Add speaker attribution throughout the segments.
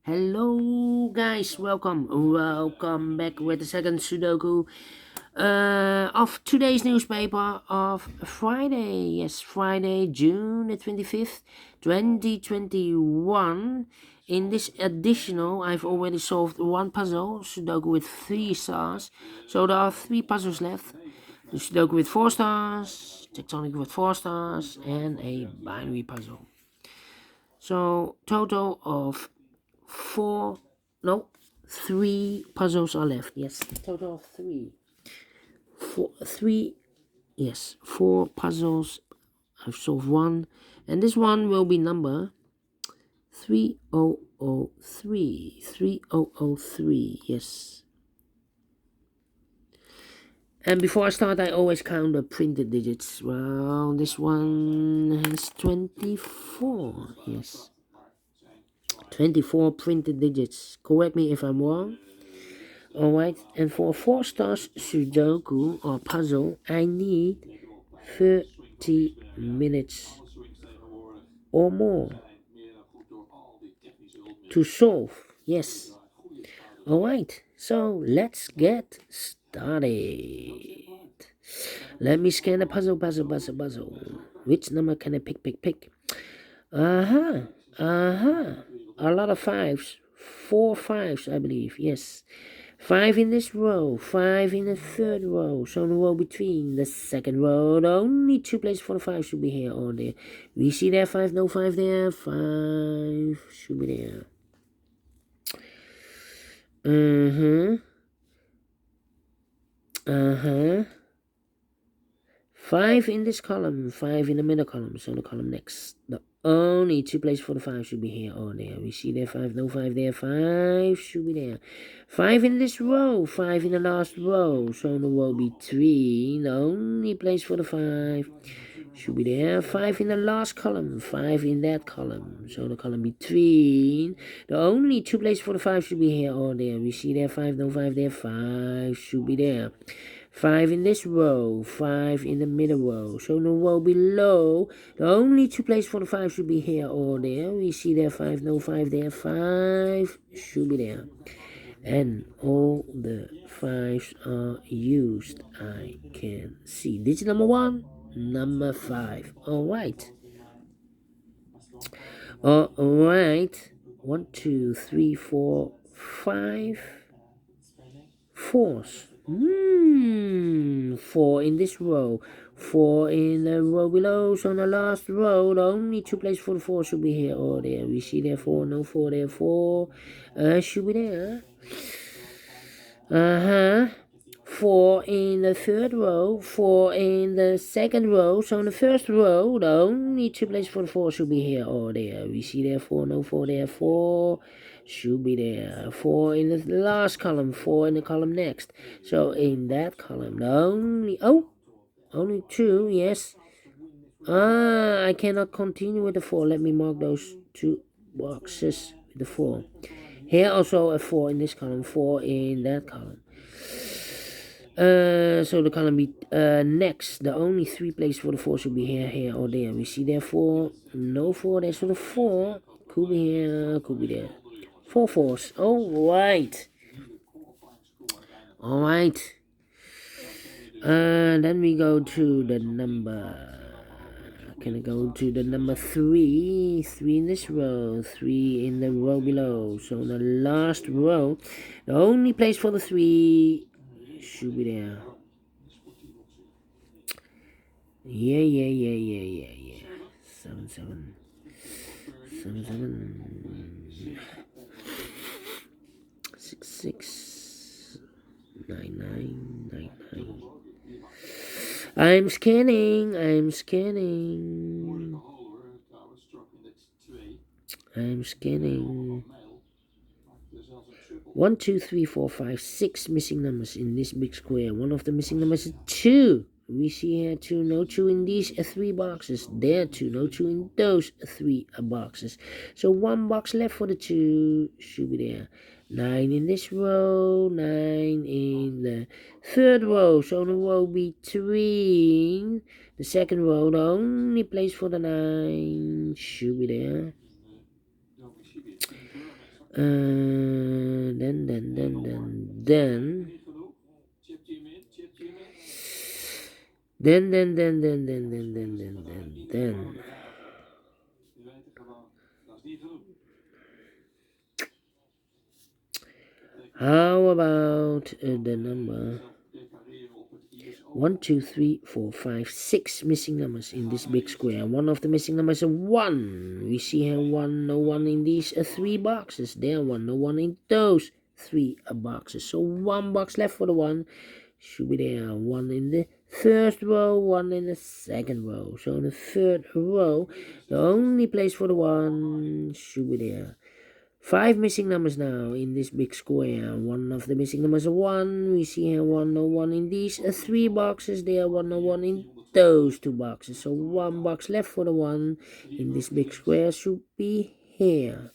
Speaker 1: Hello guys, welcome back with the second Sudoku of today's newspaper of Friday. Yes, Friday, June the 25th, 2021. In this additional, I've already solved one puzzle, Sudoku with 3 stars. So there are 3 puzzles left. The Sudoku with 4 stars, Tectonic with 4 stars, and a binary puzzle. So total of 4, no, 3 puzzles are left. Yes, total of 3. 3, yes, 4 puzzles. I've solved one, and this one will be number 3003. 3003, yes. And before I start, I always count the printed digits. Well, this one has 24, yes. 24 printed digits. Correct me if I'm wrong. Alright, and for 4 stars Sudoku or puzzle, I need 30 minutes or more to solve. Yes. Alright, so let's get started. Let me scan the puzzle. Which number can I pick? A lot of 5s. 4 5s, I believe. Yes. 5 in this row, 5 in the third row. So in the row between the second row, the only 2 places for the 5 should be here or there. We see there 5, no 5 there. 5 should be there. 5 in this column, 5 in the middle column, so the column next. The only 2 places for the 5 should be here or there. We see there 5, no 5 there, 5 should be there. 5 in this row, 5 in the last row, so in the row between, the only place for the 5 should be there. 5 in the last column, 5 in that column, so the column between, the only 2 places for the 5 should be here or there. We see there 5, no 5 there, 5 should be there. 5 in this row, 5 in the middle row. So in the row below, the only 2 places for the 5 should be here or there. We see there 5, no 5 there, 5 should be there. And all the 5s are used, I can see. Digit number 1, number 5. Alright. Alright. 1, 2, 3, 4, 5 fours. 4 in this row, 4 in the row below. So on the last row, the only 2 places for the 4 should be here or there. We see there 4, no 4 there, 4 should be there. 4 in the third row, 4 in the second row. So in the first row, the only 2 places for the 4 should be here or there. We see there 4, no 4 there, 4 should be there. 4 in the last column, 4 in the column next. So in that column, the only 2, yes. I cannot continue with the 4. Let me mark those 2 boxes with the 4. Here also a 4 in this column, 4 in that column. So the column be next. The only 3 places for the 4 should be here or there. We see there 4, no 4 there. So the 4 could be here, could be there. 4 4s. Alright. Then we go to the number. Can I go to the number 3? 3 in this row, 3 in the row below. So the last row, the only place for the 3 should be there. Yeah. 7 7. 7 7. 6 6. 9 9. 9 9. I'm scanning. 1 2 3 4 5 6 missing numbers in this big square. One of the missing numbers is 2. We see here 2, no 2 in these 3 boxes. There 2, no 2 in those 3 boxes. So 1 box left for the 2 should be there. 9 in this row, 9 in the third row. So the row between the second row, the only place for the 9 should be there. Then. How about the number 1, 2, 3, 4, 5, 6 missing numbers in this big square? One of the missing numbers is 1. We see here 1, no 1 in these 3 boxes. There 1, no 1 in those 3 boxes. So 1 box left for the 1. Should be there 1 in the first row, 1 in the second row. So in the third row, the only place for the 1 should be there. 5 missing numbers now in this big square. One of the missing numbers is 1. We see here 1, no 1 in these 3 boxes. There 1, no 1 in those 2 boxes. So 1 box left for the 1 in this big square should be here.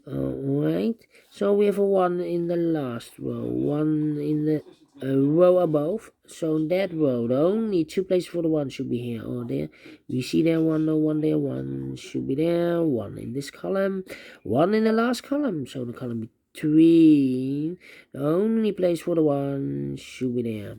Speaker 1: Alright, so we have a 1 in the last row, 1 in the row above. So in that row, the only 2 places for the 1 should be here or there. We see there 1, no 1 there, 1 should be there, 1 in this column, 1 in the last column. So the column between, the only place for the 1 should be there.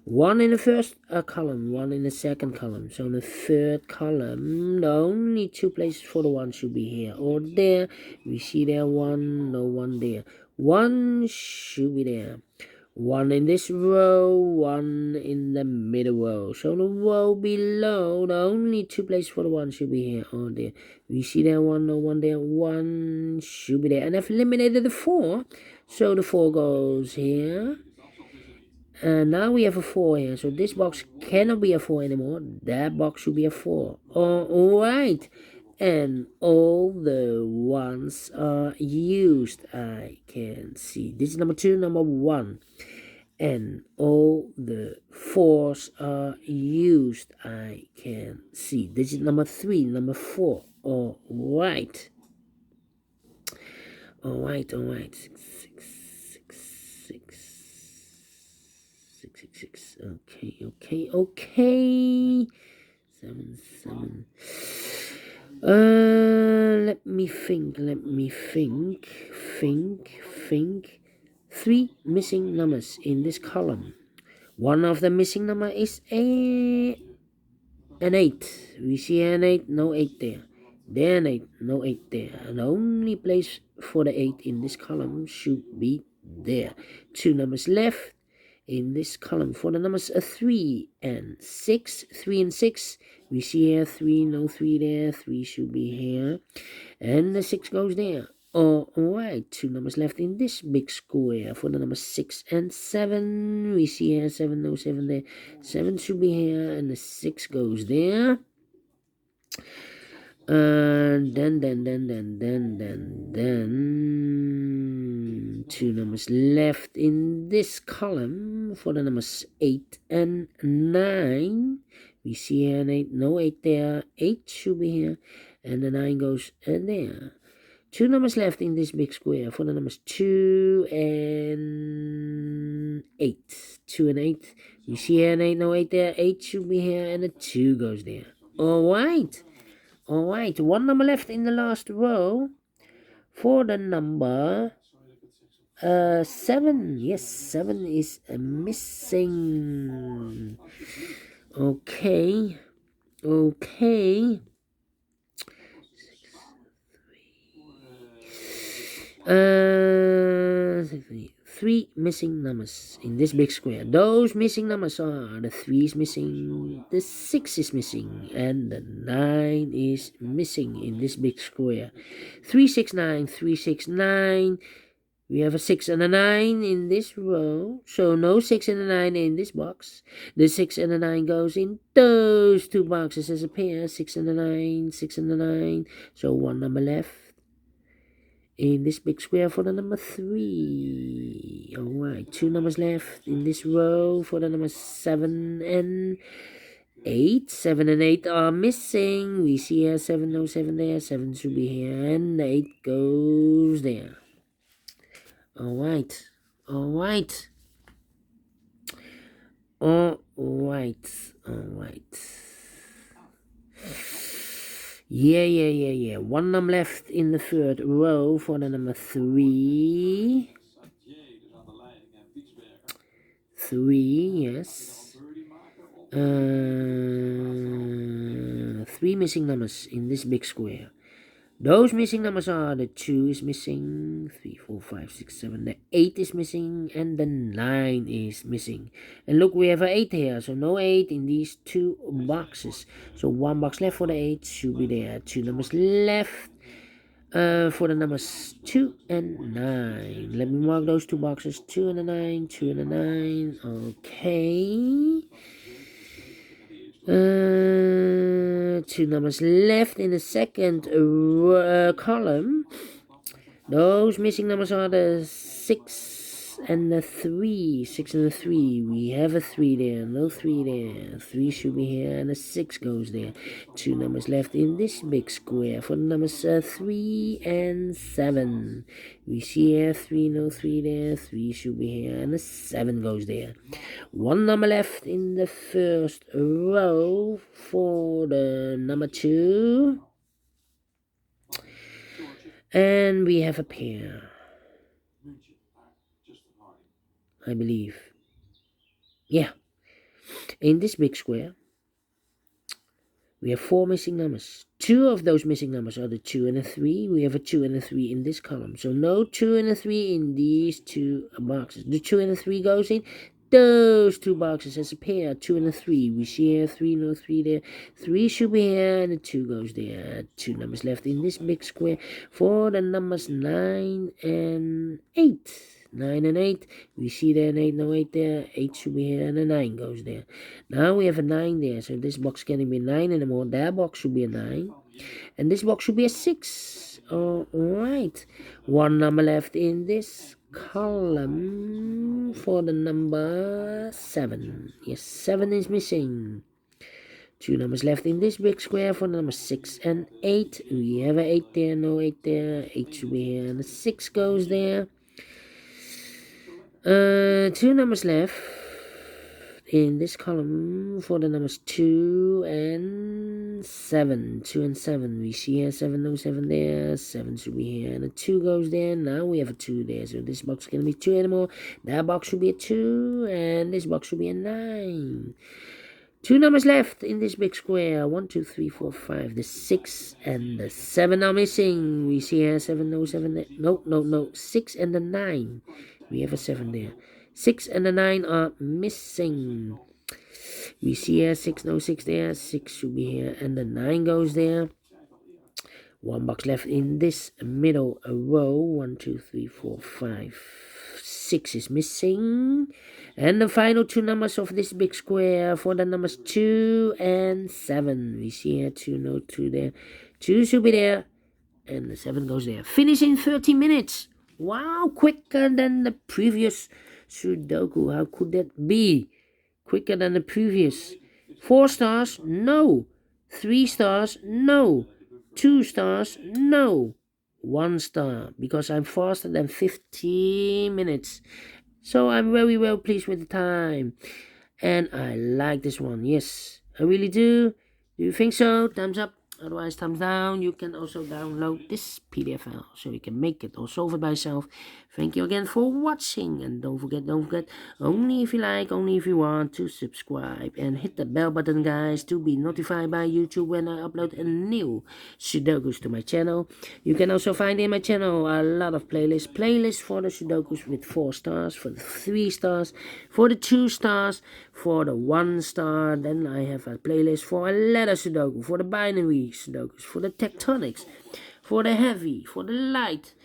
Speaker 1: 1 in the first column, 1 in the second column. So in the third column, the only 2 places for the 1 should be here or there. We see there 1, no 1 there. 1 should be there. 1 in this row, 1 in the middle row. So the row below, the only 2 places for the 1 should be here or there. We see there 1, no 1 there. 1 should be there. And I've eliminated the 4. So the 4 goes here. And now we have a 4 here, so this box cannot be a 4 anymore. That box should be a 4. Alright, and all the ones are used, I can see. This is number 2, number 1. And all the 4s are used, I can see. This is number 3, number 4. Alright. Alright. 6. Okay. 7. Let me think. 3 missing numbers in this column. One of the missing number is an 8. We see an 8, no 8 there. There an 8, no 8 there. And the only place for the 8 in this column should be there. 2 numbers left in this column for the numbers 3 and 6. 3 and 6, we see here 3, no 3 there, 3 should be here, and the 6 goes there. Alright, 2 numbers left in this big square for the numbers 6 and 7. We see here 7, no 7 there, 7 should be here, and the 6 goes there. Then 2 numbers left in this column for the numbers 8 and 9. We see here an 8, no 8 there, 8 should be here, and the 9 goes there. 2 numbers left in this big square for the numbers 2 and 8. 2 and 8. We see here an 8, no 8 there, 8 should be here, and the 2 goes there. Alright, 1 number left in the last row for the number 7. Yes, 7 is missing. Okay. 3 missing numbers in this big square. Those missing numbers are the 3 is missing, the 6 is missing, and the 9 is missing in this big square. 3, 6, 9, 3, 6, 9. We have a 6 and a 9 in this row, so no 6 and a 9 in this box. The 6 and a 9 goes in those 2 boxes as a pair. 6 and a 9, 6 and a 9. So 1 number left in this big square for the number 3. Alright, 2 numbers left in this row for the numbers 7 and 8. 7 and 8 are missing. We see here 7, no 7 there. 7 should be here, and the 8 goes there. Alright. Yeah. One number left in the third row for the number 3. 3, yes. 3 missing numbers in this big square. Those missing numbers are the 2 is missing, 3, 4, 5, 6, 7, the 8 is missing, and the 9 is missing. And look, we have an 8 here, so no 8 in these 2 boxes. So 1 box left for the 8 should be there. 2 numbers left for the numbers 2 and 9. Let me mark those 2 boxes, 2 and a 9, 2 and a 9. Okay. 2 numbers left in the second column. Those missing numbers are the 6 and the 3. 6 and the 3. We have a 3 there, no 3 there. 3 should be here, and a 6 goes there. 2 numbers left in this big square for the numbers 3 and 7. We see here 3, no 3 there. 3 should be here, and a 7 goes there. 1 number left in the first row for the number 2. And we have a pair, I believe. Yeah. In this big square, we have 4 missing numbers. 2 of those missing numbers are the 2 and the 3. We have a 2 and a 3 in this column. So no 2 and a 3 in these 2 boxes. The 2 and the 3 goes in those 2 boxes as a pair. 2 and a 3. We see here 3, no 3 there. 3 should be here, and the 2 goes there. 2 numbers left in this big square for the numbers 9 and 8. 9 and 8. We see there an 8, no 8 there. 8 should be here, and a 9 goes there. Now we have a 9 there, so this box can't be 9 anymore. That box should be a 9. And this box should be a 6. Alright. 1 number left in this column for the number 7. Yes, 7 is missing. 2 numbers left in this big square for the number 6 and 8. We have an 8 there, no 8 there. 8 should be here, and the 6 goes there. 2 numbers left in this column for the numbers 2 and 7. 2 and 7. We see here 7, no 7 there. 7 should be here, and a 2 goes there. Now we have a 2 there, so this box can't be 2 anymore. That box should be a 2, and this box should be a 9. 2 numbers left in this big square. 1, 2, 3, 4, 5. The 6 and the 7 are missing. We see here 7, no 7 there. No. 6 and the 9. We have a 7 there. 6 and the 9 are missing. We see here 6, no 6 there. 6 should be here, and the 9 goes there. 1 box left in this middle row. 1, 2, 3, 4, 5. 6 is missing. And the final 2 numbers of this big square for the numbers 2 and 7. We see here 2, no 2 there. 2 should be there, and the 7 goes there. Finish in 30 minutes. Wow, quicker than the previous Sudoku. How could that be? Quicker than the previous. 4 stars? No. 3 stars? No. 2 stars? No. 1 star, because I'm faster than 15 minutes. So I'm very well pleased with the time. And I like this one. Yes, I really do. Do you think so? Thumbs up. Otherwise, thumbs down. You can also download this PDF file so you can make it or solve it by yourself. Thank you again for watching. And don't forget, only if you like, only if you want, to subscribe. And hit the bell button, guys, to be notified by YouTube when I upload a new Sudokus to my channel. You can also find in my channel a lot of playlists for the Sudokus with 4 stars, for the 3 stars, for the 2 stars, for the 1 star. Then I have a playlist for a letter Sudoku, for the binary Sudokus, for the tectonics, for the heavy, for the light,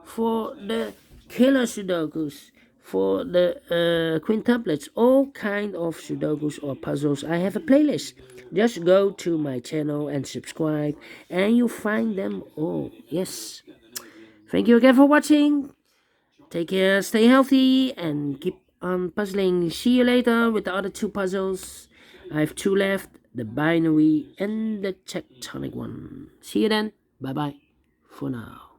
Speaker 1: for the killer Sudokus, for the quintuplets, all kind of Sudokus or puzzles. I have a playlist. Just go to my channel and subscribe, and you'll find them all. Yes. Thank you again for watching. Take care, stay healthy, and keep on puzzling. See you later with the other 2 puzzles. I have 2 left, the binary and the tectonic one. See you then. Bye-bye for now.